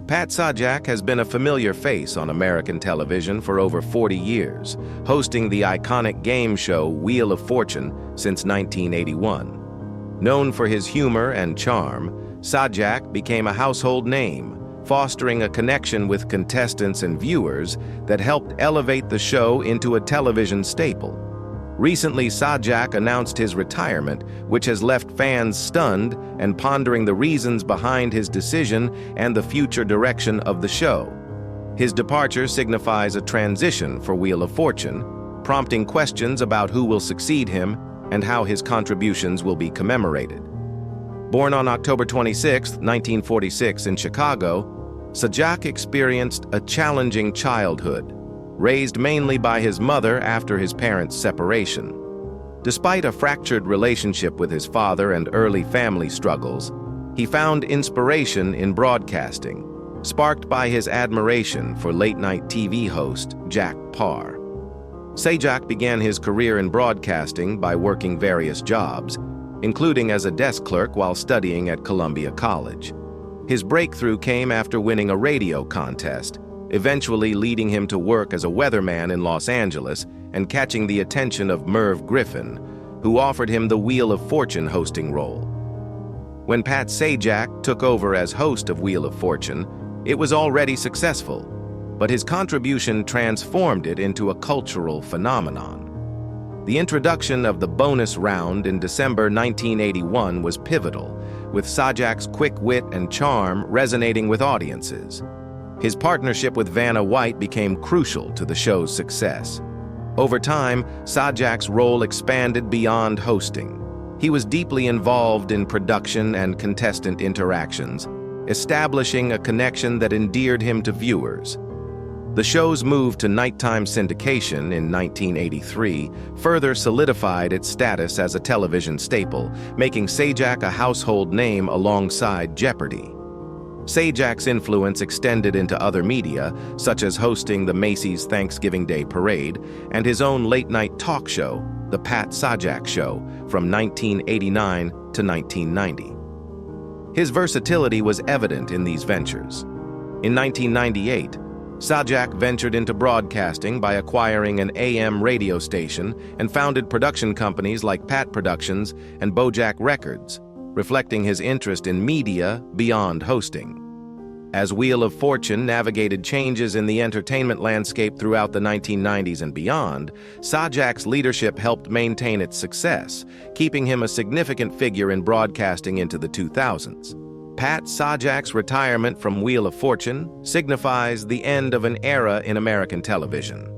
Pat Sajak has been a familiar face on American television for over 40 years, hosting the iconic game show Wheel of Fortune since 1981. Known for his humor and charm, Sajak became a household name, fostering a connection with contestants and viewers that helped elevate the show into a television staple. Recently, Sajak announced his retirement, which has left fans stunned and pondering the reasons behind his decision and the future direction of the show. His departure signifies a transition for Wheel of Fortune, prompting questions about who will succeed him and how his contributions will be commemorated. Born on October 26, 1946 in Chicago, Sajak experienced a challenging childhood, raised mainly by his mother after his parents' separation. Despite a fractured relationship with his father and early family struggles, he found inspiration in broadcasting, sparked by his admiration for late-night TV host Jack Paar. Sajak began his career in broadcasting by working various jobs, including as a desk clerk while studying at Columbia College. His breakthrough came after winning a radio contest, eventually leading him to work as a weatherman in Los Angeles and catching the attention of Merv Griffin, who offered him the Wheel of Fortune hosting role. When Pat Sajak took over as host of Wheel of Fortune, it was already successful, but his contribution transformed it into a cultural phenomenon. The introduction of the bonus round in December 1981 was pivotal, with Sajak's quick wit and charm resonating with audiences. His partnership with Vanna White became crucial to the show's success. Over time, Sajak's role expanded beyond hosting. He was deeply involved in production and contestant interactions, establishing a connection that endeared him to viewers. The show's move to nighttime syndication in 1983 further solidified its status as a television staple, making Sajak a household name alongside Jeopardy! Sajak's influence extended into other media, such as hosting the Macy's Thanksgiving Day Parade and his own late-night talk show, The Pat Sajak Show, from 1989 to 1990. His versatility was evident in these ventures. In 1998, Sajak ventured into broadcasting by acquiring an AM radio station and founded production companies like Pat Productions and Bojack Records, reflecting his interest in media beyond hosting. As Wheel of Fortune navigated changes in the entertainment landscape throughout the 1990s and beyond, Sajak's leadership helped maintain its success, keeping him a significant figure in broadcasting into the 2000s. Pat Sajak's retirement from Wheel of Fortune signifies the end of an era in American television.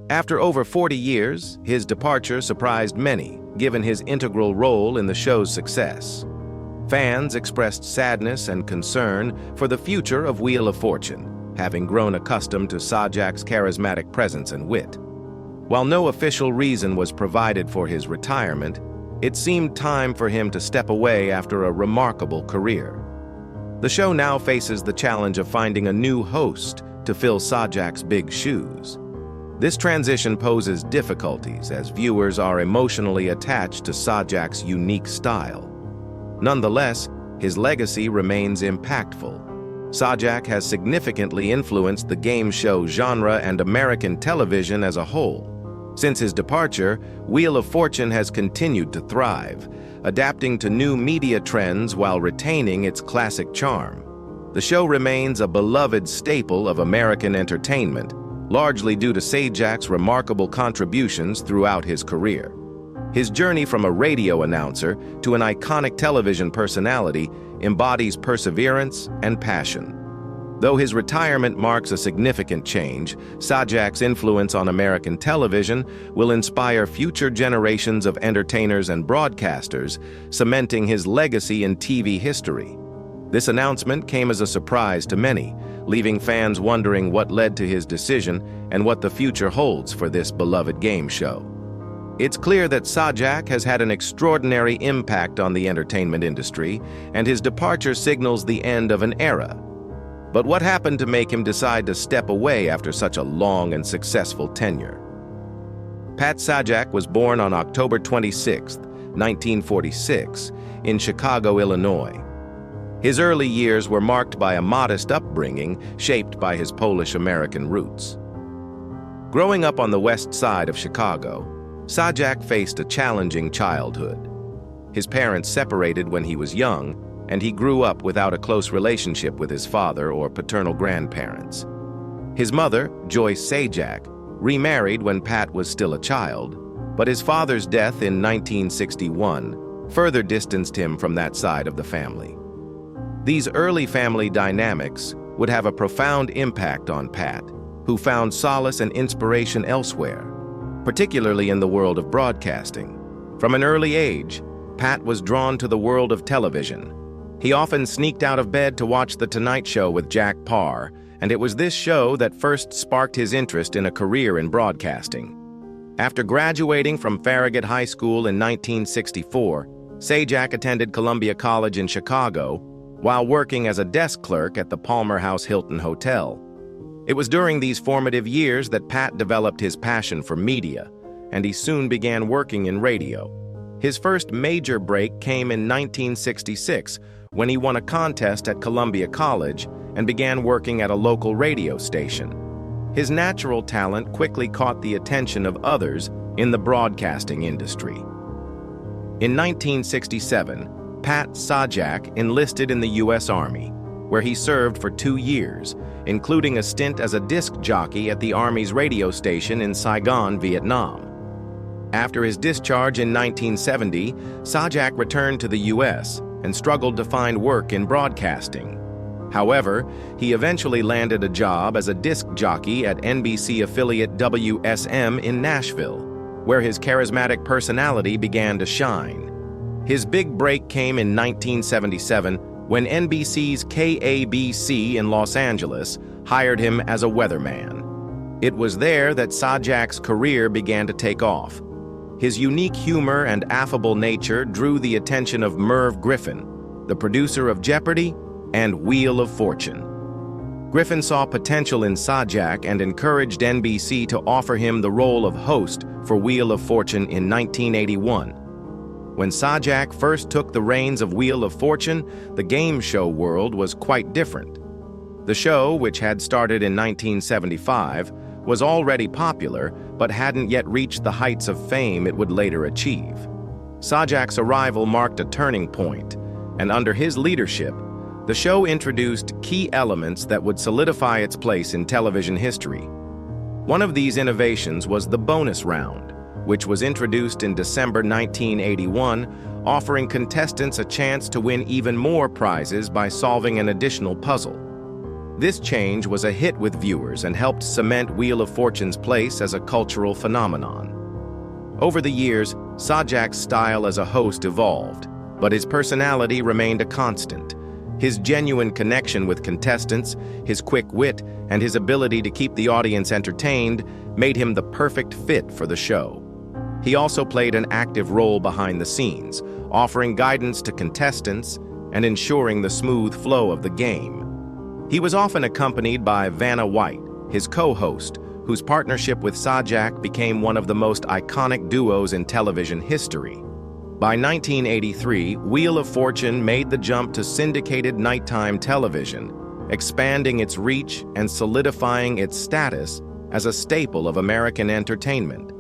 After over 40 years, his departure surprised many, given his integral role in the show's success. Fans expressed sadness and concern for the future of Wheel of Fortune, having grown accustomed to Sajak's charismatic presence and wit. While no official reason was provided for his retirement, it seemed time for him to step away after a remarkable career. The show now faces the challenge of finding a new host to fill Sajak's big shoes. This transition poses difficulties as viewers are emotionally attached to Sajak's unique style. Nonetheless, his legacy remains impactful. Sajak has significantly influenced the game show genre and American television as a whole. Since his departure, Wheel of Fortune has continued to thrive, adapting to new media trends while retaining its classic charm. The show remains a beloved staple of American entertainment, largely due to Sajak's remarkable contributions throughout his career. His journey from a radio announcer to an iconic television personality embodies perseverance and passion. Though his retirement marks a significant change, Sajak's influence on American television will inspire future generations of entertainers and broadcasters, cementing his legacy in TV history. This announcement came as a surprise to many, leaving fans wondering what led to his decision and what the future holds for this beloved game show. It's clear that Sajak has had an extraordinary impact on the entertainment industry, and his departure signals the end of an era. But what happened to make him decide to step away after such a long and successful tenure? Pat Sajak was born on October 26, 1946, in Chicago, Illinois. His early years were marked by a modest upbringing shaped by his Polish-American roots. Growing up on the west side of Chicago, Sajak faced a challenging childhood. His parents separated when he was young, and he grew up without a close relationship with his father or paternal grandparents. His mother, Joyce Sajak, remarried when Pat was still a child, but his father's death in 1961 further distanced him from that side of the family. These early family dynamics would have a profound impact on Pat, who found solace and inspiration elsewhere, particularly in the world of broadcasting. From an early age, Pat was drawn to the world of television. He often sneaked out of bed to watch The Tonight Show with Jack Paar, and it was this show that first sparked his interest in a career in broadcasting. After graduating from Farragut High School in 1964, Sajak attended Columbia College in Chicago while working as a desk clerk at the Palmer House Hilton Hotel. It was during these formative years that Pat developed his passion for media, and he soon began working in radio. His first major break came in 1966 when he won a contest at Columbia College and began working at a local radio station. His natural talent quickly caught the attention of others in the broadcasting industry. In 1967, Pat Sajak enlisted in the U.S. Army, where he served for 2 years, including a stint as a disc jockey at the Army's radio station in Saigon, Vietnam. After his discharge in 1970, Sajak returned to the U.S. and struggled to find work in broadcasting. However, he eventually landed a job as a disc jockey at NBC affiliate WSM in Nashville, where his charismatic personality began to shine. His big break came in 1977 when NBC's KABC in Los Angeles hired him as a weatherman. It was there that Sajak's career began to take off. His unique humor and affable nature drew the attention of Merv Griffin, the producer of Jeopardy! And Wheel of Fortune. Griffin saw potential in Sajak and encouraged NBC to offer him the role of host for Wheel of Fortune in 1981. When Sajak first took the reins of Wheel of Fortune, the game show world was quite different. The show, which had started in 1975, was already popular but hadn't yet reached the heights of fame it would later achieve. Sajak's arrival marked a turning point, and under his leadership, the show introduced key elements that would solidify its place in television history. One of these innovations was the bonus round, which was introduced in December 1981, offering contestants a chance to win even more prizes by solving an additional puzzle. This change was a hit with viewers and helped cement Wheel of Fortune's place as a cultural phenomenon. Over the years, Sajak's style as a host evolved, but his personality remained a constant. His genuine connection with contestants, his quick wit, and his ability to keep the audience entertained made him the perfect fit for the show. He also played an active role behind the scenes, offering guidance to contestants and ensuring the smooth flow of the game. He was often accompanied by Vanna White, his co-host, whose partnership with Sajak became one of the most iconic duos in television history. By 1983, Wheel of Fortune made the jump to syndicated nighttime television, expanding its reach and solidifying its status as a staple of American entertainment.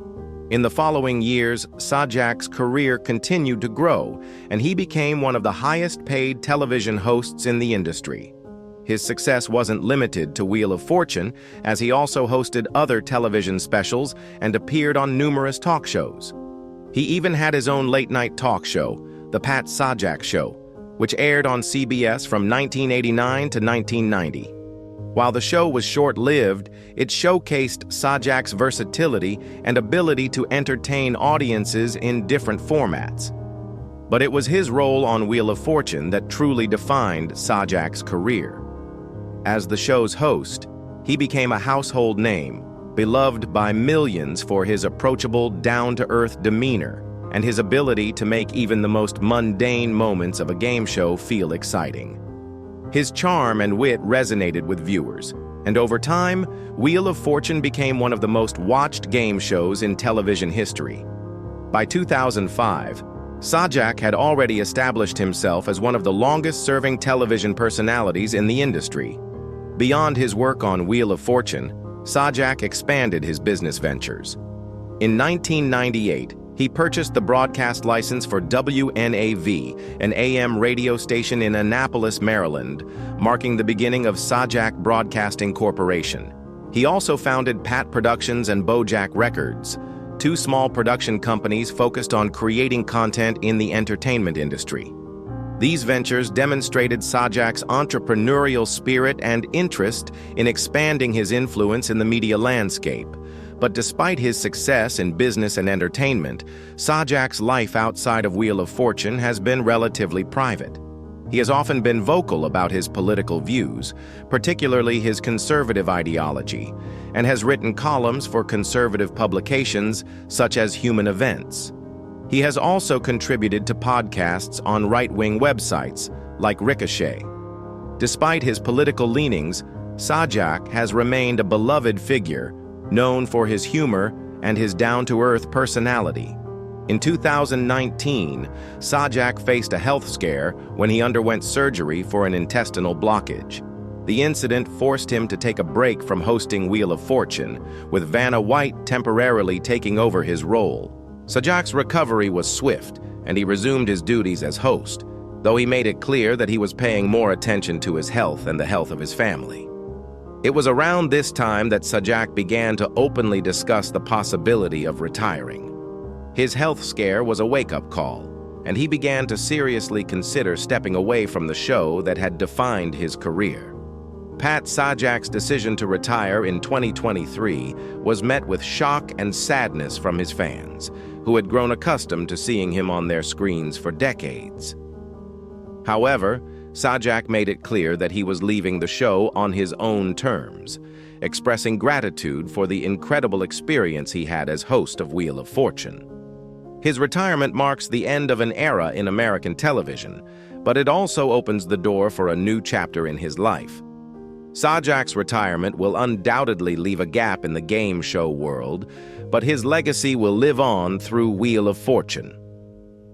In the following years, Sajak's career continued to grow, and he became one of the highest-paid television hosts in the industry. His success wasn't limited to Wheel of Fortune, as he also hosted other television specials and appeared on numerous talk shows. He even had his own late-night talk show, The Pat Sajak Show, which aired on CBS from 1989 to 1990. While the show was short-lived, it showcased Sajak's versatility and ability to entertain audiences in different formats. But it was his role on Wheel of Fortune that truly defined Sajak's career. As the show's host, he became a household name, beloved by millions for his approachable, down-to-earth demeanor and his ability to make even the most mundane moments of a game show feel exciting. His charm and wit resonated with viewers, and over time, Wheel of Fortune became one of the most watched game shows in television history. By 2005, Sajak had already established himself as one of the longest-serving television personalities in the industry. Beyond his work on Wheel of Fortune, Sajak expanded his business ventures. In 1998, he purchased the broadcast license for WNAV, an AM radio station in Annapolis, Maryland, marking the beginning of Sajak Broadcasting Corporation. He also founded Pat Productions and Bojack Records, two small production companies focused on creating content in the entertainment industry. These ventures demonstrated Sajak's entrepreneurial spirit and interest in expanding his influence in the media landscape. But despite his success in business and entertainment, Sajak's life outside of Wheel of Fortune has been relatively private. He has often been vocal about his political views, particularly his conservative ideology, and has written columns for conservative publications such as Human Events. He has also contributed to podcasts on right-wing websites like Ricochet. Despite his political leanings, Sajak has remained a beloved figure, known for his humor and his down-to-earth personality. In 2019, Sajak faced a health scare when he underwent surgery for an intestinal blockage. The incident forced him to take a break from hosting Wheel of Fortune, with Vanna White temporarily taking over his role. Sajak's recovery was swift, and he resumed his duties as host, though he made it clear that he was paying more attention to his health and the health of his family. It was around this time that Sajak began to openly discuss the possibility of retiring. His health scare was a wake-up call, and he began to seriously consider stepping away from the show that had defined his career. Pat Sajak's decision to retire in 2023 was met with shock and sadness from his fans, who had grown accustomed to seeing him on their screens for decades. However, Sajak made it clear that he was leaving the show on his own terms, expressing gratitude for the incredible experience he had as host of Wheel of Fortune. His retirement marks the end of an era in American television, but it also opens the door for a new chapter in his life. Sajak's retirement will undoubtedly leave a gap in the game show world, but his legacy will live on through Wheel of Fortune.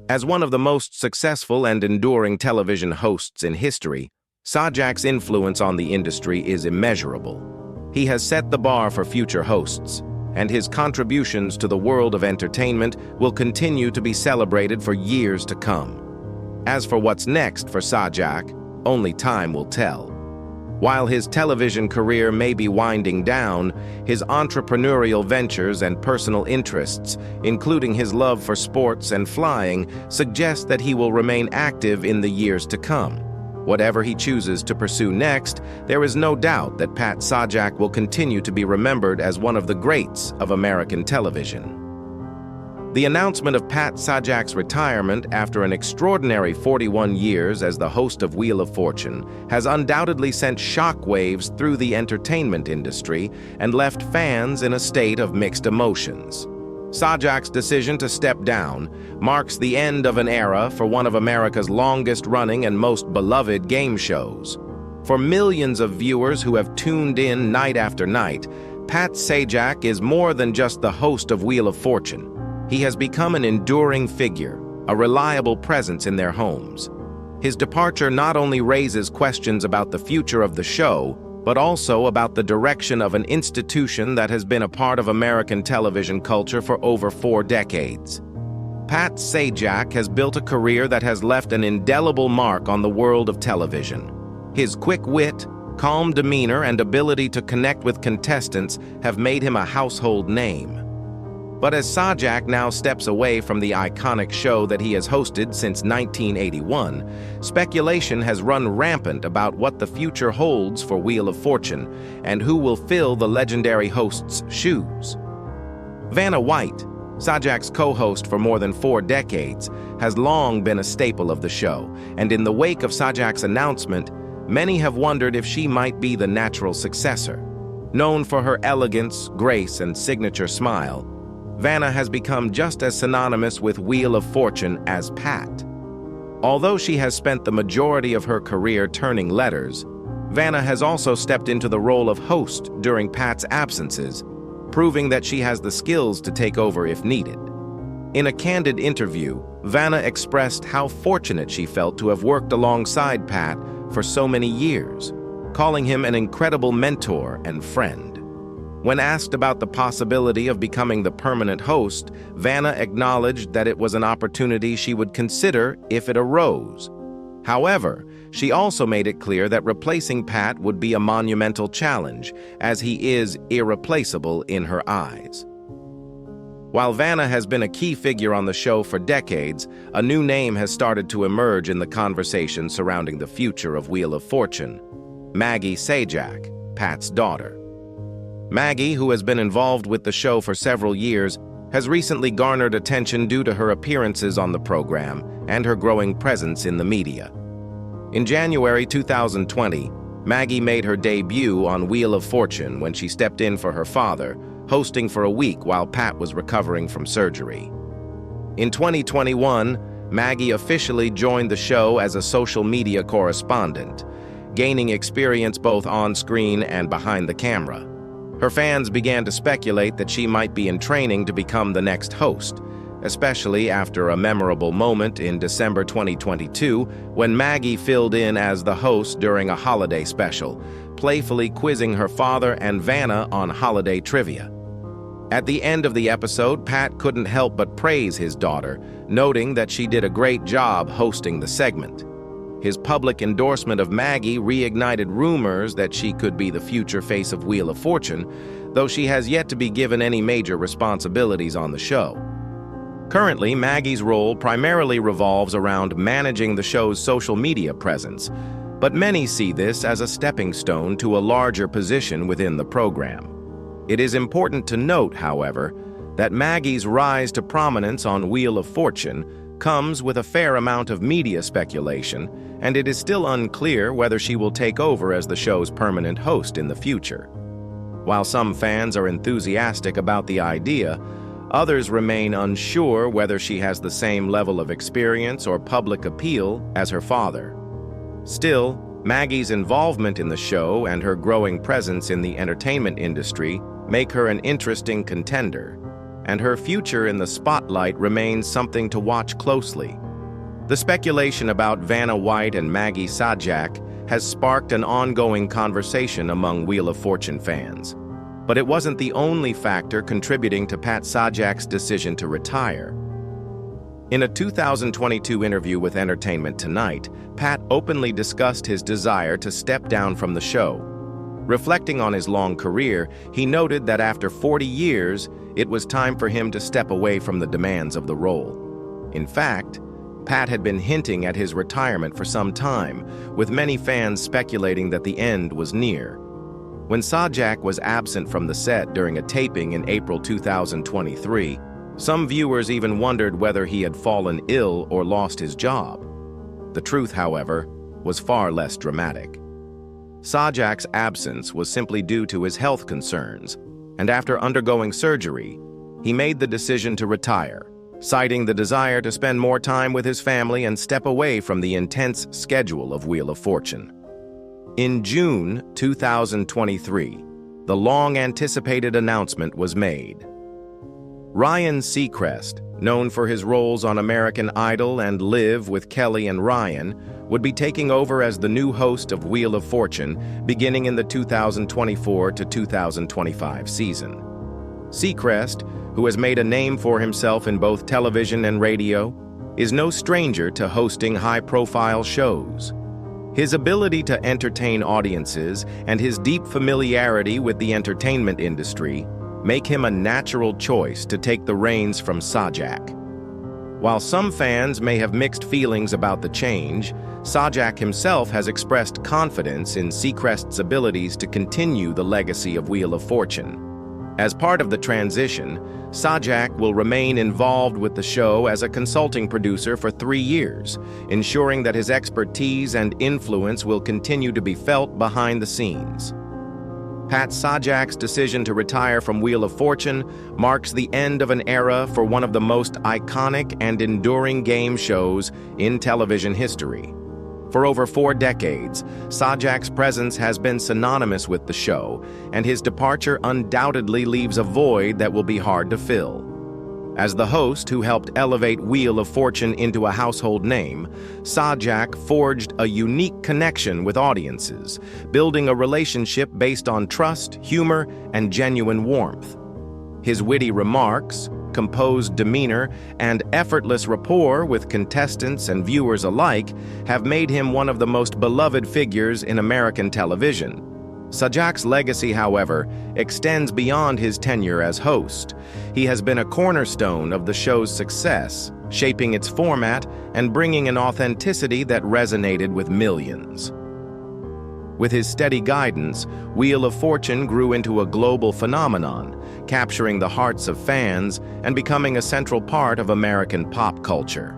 As one of the most successful and enduring television hosts in history, Sajak's influence on the industry is immeasurable. He has set the bar for future hosts, and his contributions to the world of entertainment will continue to be celebrated for years to come. As for what's next for Sajak, only time will tell. While his television career may be winding down, his entrepreneurial ventures and personal interests, including his love for sports and flying, suggest that he will remain active in the years to come. Whatever he chooses to pursue next, there is no doubt that Pat Sajak will continue to be remembered as one of the greats of American television. The announcement of Pat Sajak's retirement after an extraordinary 41 years as the host of Wheel of Fortune has undoubtedly sent shockwaves through the entertainment industry and left fans in a state of mixed emotions. Sajak's decision to step down marks the end of an era for one of America's longest-running and most beloved game shows. For millions of viewers who have tuned in night after night, Pat Sajak is more than just the host of Wheel of Fortune. He has become an enduring figure, a reliable presence in their homes. His departure not only raises questions about the future of the show, but also about the direction of an institution that has been a part of American television culture for over 4 decades. Pat Sajak has built a career that has left an indelible mark on the world of television. His quick wit, calm demeanor, and ability to connect with contestants have made him a household name. But as Sajak now steps away from the iconic show that he has hosted since 1981, speculation has run rampant about what the future holds for Wheel of Fortune and who will fill the legendary host's shoes. Vanna White, Sajak's co-host for more than 4 decades, has long been a staple of the show, and in the wake of Sajak's announcement, many have wondered if she might be the natural successor. Known for her elegance, grace, and signature smile, Vanna has become just as synonymous with Wheel of Fortune as Pat. Although she has spent the majority of her career turning letters, Vanna has also stepped into the role of host during Pat's absences, proving that she has the skills to take over if needed. In a candid interview, Vanna expressed how fortunate she felt to have worked alongside Pat for so many years, calling him an incredible mentor and friend. When asked about the possibility of becoming the permanent host, Vanna acknowledged that it was an opportunity she would consider if it arose. However, she also made it clear that replacing Pat would be a monumental challenge, as he is irreplaceable in her eyes. While Vanna has been a key figure on the show for decades, a new name has started to emerge in the conversation surrounding the future of Wheel of Fortune: Maggie Sajak, Pat's daughter. Maggie, who has been involved with the show for several years, has recently garnered attention due to her appearances on the program and her growing presence in the media. In January 2020, Maggie made her debut on Wheel of Fortune when she stepped in for her father, hosting for a week while Pat was recovering from surgery. In 2021, Maggie officially joined the show as a social media correspondent, gaining experience both on-screen and behind the camera. Her fans began to speculate that she might be in training to become the next host, especially after a memorable moment in December 2022 when Maggie filled in as the host during a holiday special, playfully quizzing her father and Vanna on holiday trivia. At the end of the episode, Pat couldn't help but praise his daughter, noting that she did a great job hosting the segment. His public endorsement of Maggie reignited rumors that she could be the future face of Wheel of Fortune, though she has yet to be given any major responsibilities on the show. Currently, Maggie's role primarily revolves around managing the show's social media presence, but many see this as a stepping stone to a larger position within the program. It is important to note, however, that Maggie's rise to prominence on Wheel of Fortune comes with a fair amount of media speculation, and it is still unclear whether she will take over as the show's permanent host in the future. While some fans are enthusiastic about the idea, others remain unsure whether she has the same level of experience or public appeal as her father. Still, Maggie's involvement in the show and her growing presence in the entertainment industry make her an interesting contender, and her future in the spotlight remains something to watch closely. The speculation about Vanna White and Maggie Sajak has sparked an ongoing conversation among Wheel of Fortune fans. But it wasn't the only factor contributing to Pat Sajak's decision to retire. In a 2022 interview with Entertainment Tonight, Pat openly discussed his desire to step down from the show. Reflecting on his long career, he noted that after 40 years, it was time for him to step away from the demands of the role. In fact, Pat had been hinting at his retirement for some time, with many fans speculating that the end was near. When Sajak was absent from the set during a taping in April 2023, some viewers even wondered whether he had fallen ill or lost his job. The truth, however, was far less dramatic. Sajak's absence was simply due to his health concerns, and after undergoing surgery, he made the decision to retire, citing the desire to spend more time with his family and step away from the intense schedule of Wheel of Fortune. In June 2023, the long-anticipated announcement was made. Ryan Seacrest, known for his roles on American Idol and Live with Kelly and Ryan, would be taking over as the new host of Wheel of Fortune beginning in the 2024 to 2025 season. Seacrest, who has made a name for himself in both television and radio, is no stranger to hosting high-profile shows. His ability to entertain audiences and his deep familiarity with the entertainment industry make him a natural choice to take the reins from Sajak. While some fans may have mixed feelings about the change, Sajak himself has expressed confidence in Seacrest's abilities to continue the legacy of Wheel of Fortune. As part of the transition, Sajak will remain involved with the show as a consulting producer for 3 years, ensuring that his expertise and influence will continue to be felt behind the scenes. Pat Sajak's decision to retire from Wheel of Fortune marks the end of an era for one of the most iconic and enduring game shows in television history. For over 4 decades, Sajak's presence has been synonymous with the show, and his departure undoubtedly leaves a void that will be hard to fill. As the host who helped elevate Wheel of Fortune into a household name, Sajak forged a unique connection with audiences, building a relationship based on trust, humor, and genuine warmth. His witty remarks, composed demeanor, and effortless rapport with contestants and viewers alike have made him one of the most beloved figures in American television. Sajak's legacy, however, extends beyond his tenure as host. He has been a cornerstone of the show's success, shaping its format and bringing an authenticity that resonated with millions. With his steady guidance, Wheel of Fortune grew into a global phenomenon, capturing the hearts of fans and becoming a central part of American pop culture.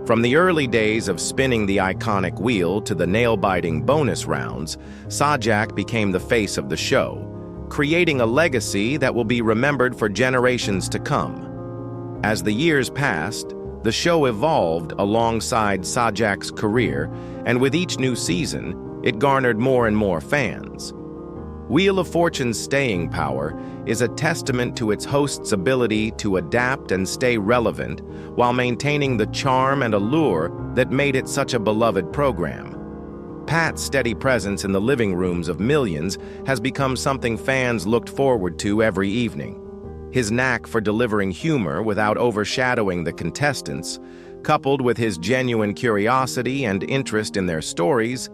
From the early days of spinning the iconic wheel to the nail-biting bonus rounds, Sajak became the face of the show, creating a legacy that will be remembered for generations to come. As the years passed, the show evolved alongside Sajak's career, and with each new season, it garnered more and more fans. Wheel of Fortune's staying power is a testament to its host's ability to adapt and stay relevant while maintaining the charm and allure that made it such a beloved program. Pat's steady presence in the living rooms of millions has become something fans looked forward to every evening. His knack for delivering humor without overshadowing the contestants, coupled with his genuine curiosity and interest in their stories,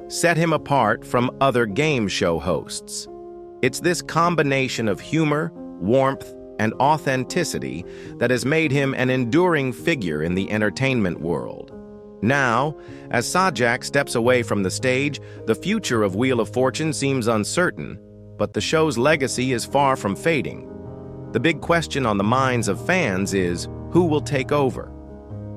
set him apart from other game show hosts. It's this combination of humor, warmth, and authenticity that has made him an enduring figure in the entertainment world. Now, as Sajak steps away from the stage, the future of Wheel of Fortune seems uncertain, but the show's legacy is far from fading. The big question on the minds of fans is, who will take over?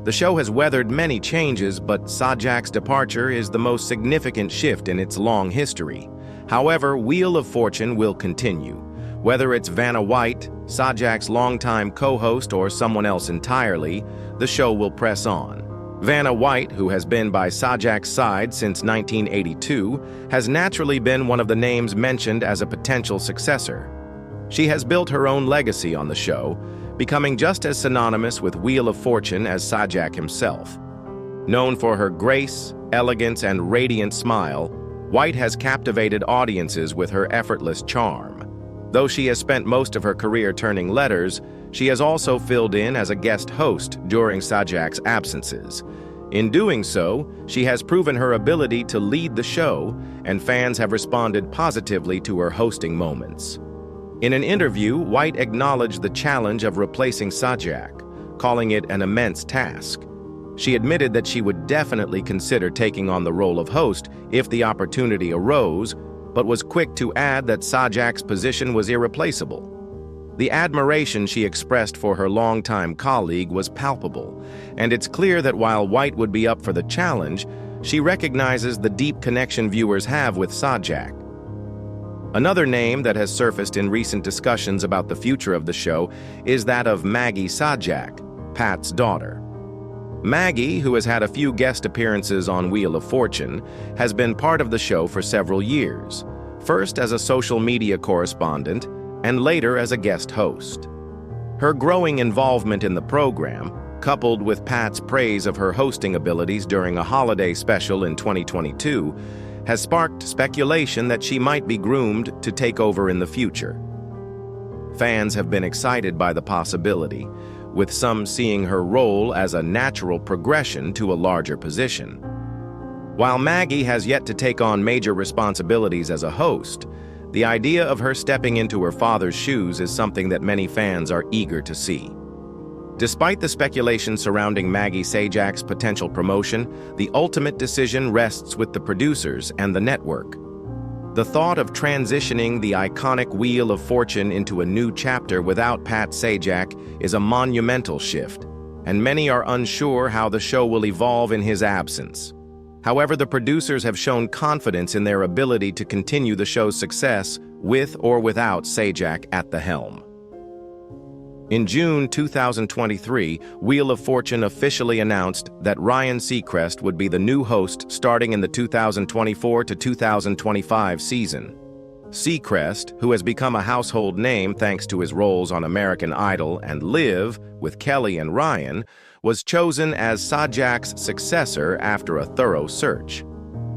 The show has weathered many changes, but Sajak's departure is the most significant shift in its long history. However, Wheel of Fortune will continue. Whether it's Vanna White, Sajak's longtime co-host, or someone else entirely, the show will press on. Vanna White, who has been by Sajak's side since 1982, has naturally been one of the names mentioned as a potential successor. She has built her own legacy on the show, becoming just as synonymous with Wheel of Fortune as Sajak himself. Known for her grace, elegance, and radiant smile, White has captivated audiences with her effortless charm. Though she has spent most of her career turning letters, she has also filled in as a guest host during Sajak's absences. In doing so, she has proven her ability to lead the show, and fans have responded positively to her hosting moments. In an interview, White acknowledged the challenge of replacing Sajak, calling it an immense task. She admitted that she would definitely consider taking on the role of host if the opportunity arose, but was quick to add that Sajak's position was irreplaceable. The admiration she expressed for her longtime colleague was palpable, and it's clear that while White would be up for the challenge, she recognizes the deep connection viewers have with Sajak. Another name that has surfaced in recent discussions about the future of the show is that of Maggie Sajak, Pat's daughter. Maggie, who has had a few guest appearances on Wheel of Fortune, has been part of the show for several years, first as a social media correspondent and later as a guest host. Her growing involvement in the program, coupled with Pat's praise of her hosting abilities during a holiday special in 2022, has sparked speculation that she might be groomed to take over in the future. Fans have been excited by the possibility, with some seeing her role as a natural progression to a larger position. While Maggie has yet to take on major responsibilities as a host, the idea of her stepping into her father's shoes is something that many fans are eager to see. Despite the speculation surrounding Maggie Sajak's potential promotion, the ultimate decision rests with the producers and the network. The thought of transitioning the iconic Wheel of Fortune into a new chapter without Pat Sajak is a monumental shift, and many are unsure how the show will evolve in his absence. However, the producers have shown confidence in their ability to continue the show's success with or without Sajak at the helm. In June 2023, Wheel of Fortune officially announced that Ryan Seacrest would be the new host starting in the 2024 to 2025 season. Seacrest, who has become a household name thanks to his roles on American Idol and Live with Kelly and Ryan, was chosen as Sajak's successor after a thorough search.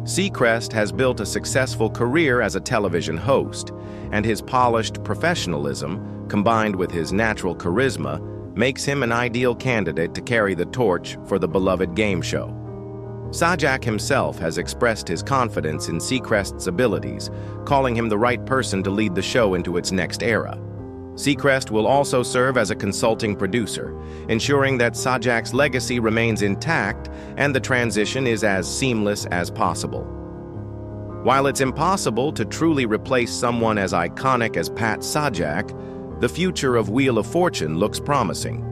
Seacrest has built a successful career as a television host, and his polished professionalism, combined with his natural charisma, makes him an ideal candidate to carry the torch for the beloved game show. Sajak himself has expressed his confidence in Seacrest's abilities, calling him the right person to lead the show into its next era. Seacrest will also serve as a consulting producer, ensuring that Sajak's legacy remains intact and the transition is as seamless as possible. While it's impossible to truly replace someone as iconic as Pat Sajak, the future of Wheel of Fortune looks promising.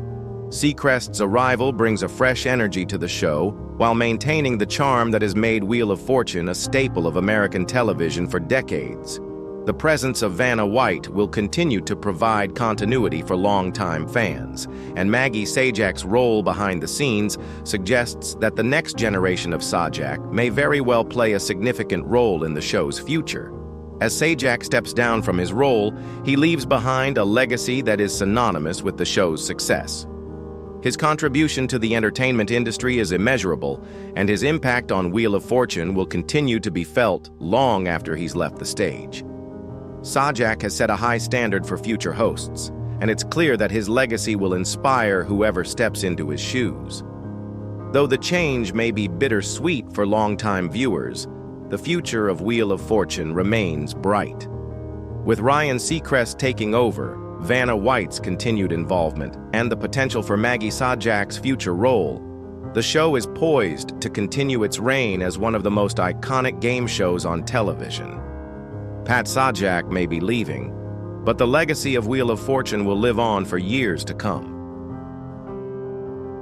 Seacrest's arrival brings a fresh energy to the show while maintaining the charm that has made Wheel of Fortune a staple of American television for decades. The presence of Vanna White will continue to provide continuity for longtime fans, and Maggie Sajak's role behind the scenes suggests that the next generation of Sajak may very well play a significant role in the show's future. As Sajak steps down from his role, he leaves behind a legacy that is synonymous with the show's success. His contribution to the entertainment industry is immeasurable, and his impact on Wheel of Fortune will continue to be felt long after he's left the stage. Sajak has set a high standard for future hosts, and it's clear that his legacy will inspire whoever steps into his shoes. Though the change may be bittersweet for longtime viewers, the future of Wheel of Fortune remains bright. With Ryan Seacrest taking over, Vanna White's continued involvement, and the potential for Maggie Sajak's future role, the show is poised to continue its reign as one of the most iconic game shows on television. Pat Sajak may be leaving, but the legacy of Wheel of Fortune will live on for years to come.